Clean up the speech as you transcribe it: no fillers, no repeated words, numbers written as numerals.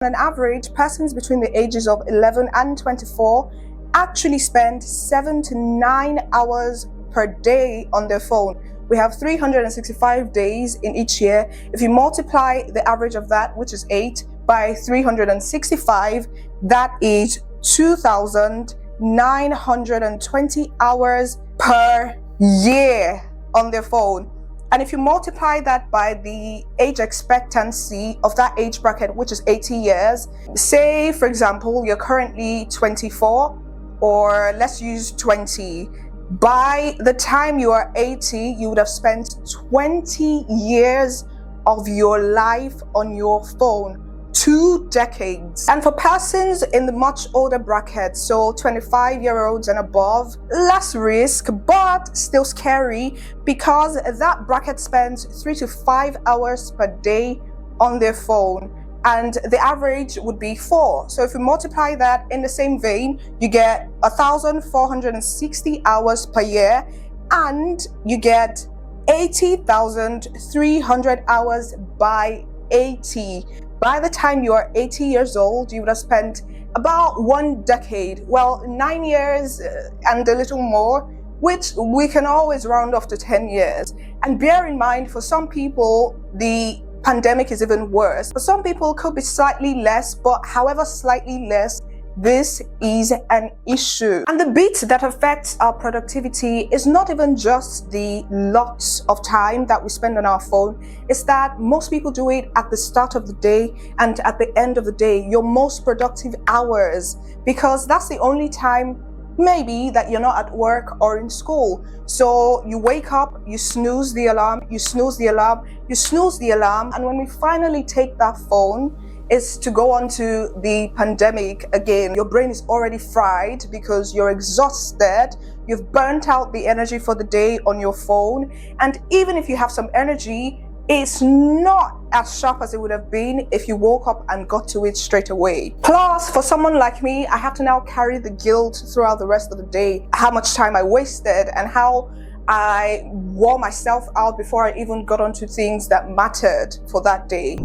On average, persons between the ages of 11 and 24 actually spend 7 to 9 hours per day on their phone. We have 365 days in each year. If you multiply the average of that, which is 8, by 365, that is 2,920 hours per year on their phone. And if you multiply that by the age expectancy of that age bracket, which is 80 years, say, for example, you're currently 24, or let's use 20. By the time you are 80, you would have spent 20 years of your life on your phone. 2 decades. And for persons in the much older bracket, so 25-year-olds and above, less risk, but still scary, because that bracket spends 3 to 5 hours per day on their phone, and the average would be 4. So if you multiply that in the same vein, you get 1,460 hours per year, and you get 80,300 hours by 80. By the time you are 80 years old, you would have spent about 1 decade, well, 9 years and a little more, which we can always round off to 10 years. And bear in mind, for some people, the pandemic is even worse. For some people, it could be slightly less, but however slightly less, this is an issue. And the bit that affects our productivity is not even just the lots of time that we spend on our phone. It's that most people do it at the start of the day and at the end of the day, your most productive hours, because that's the only time maybe that you're not at work or in school. So you wake up, you snooze the alarm, you snooze the alarm, you snooze the alarm, and when we finally take that phone, is to go on to the pandemic again. Your brain is already fried because you're exhausted. You've burnt out the energy for the day on your phone. And even if you have some energy, it's not as sharp as it would have been if you woke up and got to it straight away. Plus, for someone like me, I have to now carry the guilt throughout the rest of the day, how much time I wasted and how I wore myself out before I even got onto things that mattered for that day.